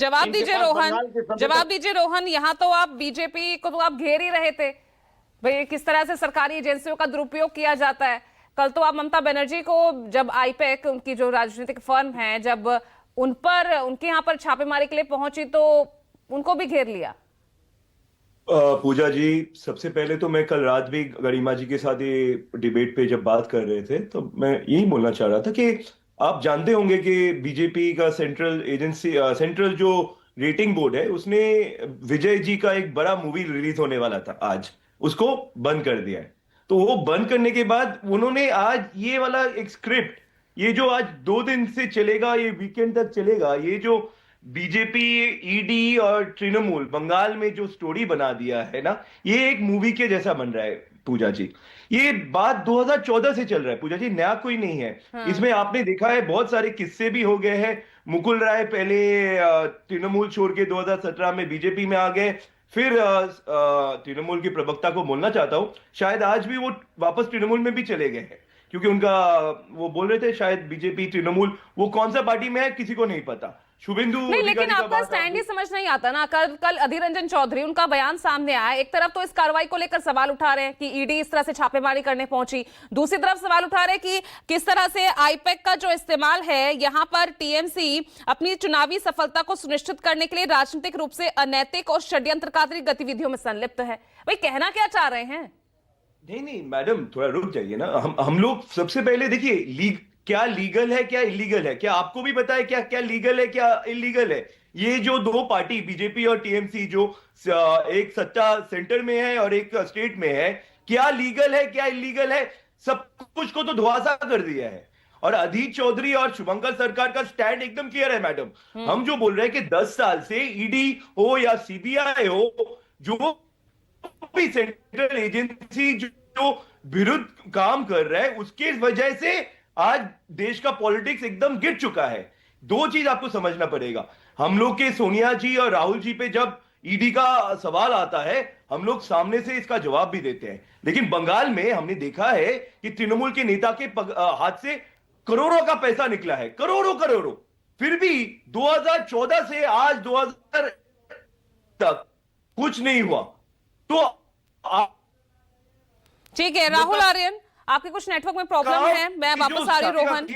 जवाब इनके दीजिए पास रोहन, बंगाल के समय जवाब तक दीजिए रोहन। यहाँ तो आप बीजेपी को तो आप घेर ही रहे थे भाई, किस तरह से सरकारी एजेंसियों का दुरुपयोग किया जाता है। कल तो आप ममता बनर्जी को, जब आईपैक उनकी जो राजनीतिक फर्म है, जब उन पर उनके यहाँ पर छापेमारी के लिए पहुंची तो उनको भी घेर लिया। पूजा जी, सबसे पहले तो मैं कल रात भी गरिमा जी के साथ ये डिबेट पे जब बात कर रहे थे तो मैं यही बोलना चाह रहा था कि आप जानते होंगे कि बीजेपी का सेंट्रल एजेंसी, सेंट्रल जो रेटिंग बोर्ड है, उसने विजय जी का एक बड़ा मूवी रिलीज होने वाला था आज, उसको बंद कर दिया है। तो वो बंद करने के बाद उन्होंने आज ये वाला एक स्क्रिप्ट, ये जो आज 2 दिन से चलेगा, ये वीकेंड तक चलेगा, ये जो बीजेपी, ईडी और तृणमूल बंगाल में जो स्टोरी बना दिया है ना, ये एक मूवी के जैसा बन रहा है पूजा जी। ये बात 2014 से चल रहा है पूजा जी, नया कोई नहीं है। हाँ। इसमें आपने देखा है बहुत सारे किस्से भी हो गए हैं। मुकुल राय पहले तृणमूल छोड़ के 2017 में बीजेपी में आ गए, फिर तृणमूल की प्रवक्ता को बोलना चाहता हूं, शायद आज भी वो वापस तृणमूल में भी चले गए हैं, क्योंकि उनका, वो बोल रहे थे शायद बीजेपी तृणमूल, वो कौन सा पार्टी में है किसी को नहीं पता। शुभेंदु नहीं, लेकिन अधिकारी का आपका बात स्टैंड ही समझ नहीं आता ना। कल कल अधीर रंजन चौधरी, उनका बयान सामने आया, एक तरफ तो इस कार्रवाई को लेकर सवाल उठा रहे हैं कि ईडी इस तरह से छापेमारी करने पहुंची, दूसरी तरफ सवाल उठा रहे हैं कि किस तरह से आईपैक का जो इस्तेमाल है, यहां पर टीएमसी अपनी चुनावी सफलता को सुनिश्चित करने के लिए राजनीतिक रूप से अनैतिक और षड्यंत्रकारी गतिविधियों में संलिप्त है। भाई, कहना क्या चाह रहे हैं? नहीं नहीं मैडम, थोड़ा रुक जाइए ना। हम लोग सबसे पहले देखिए, क्या लीगल है क्या इलीगल है, क्या आपको भी पता है क्या क्या लीगल है क्या इलीगल है। ये जो दो पार्टी बीजेपी और टीएमसी, जो एक सत्ता सेंटर में है और एक स्टेट में है, क्या लीगल है क्या इलीगल है, सब कुछ को तो धुआंसा कर दिया है। और अधीर चौधरी और शुभंकर सरकार का स्टैंड एकदम क्लियर है मैडम। हम जो बोल रहे हैं कि 10 साल से ईडी हो या सीबीआई हो, जो भी सेंट्रल एजेंसी जो विरुद्ध काम कर रहा है, उसके वजह से आज देश का पॉलिटिक्स एकदम गिर चुका है। दो चीज आपको समझना पड़ेगा। हम लोग के सोनिया जी और राहुल जी पे जब ईडी का सवाल आता है, हम लोग सामने से इसका जवाब भी देते हैं, लेकिन बंगाल में हमने देखा है कि तृणमूल के नेता के हाथ से करोड़ों का पैसा निकला है, करोड़ों करोड़ों। फिर भी 2014 से आज 2000 तक कुछ नहीं हुआ। तो ठीक है राहुल आर्यन, आपके कुछ नेटवर्क में प्रॉब्लम है, मैं वापस आ रही हूं रोहन।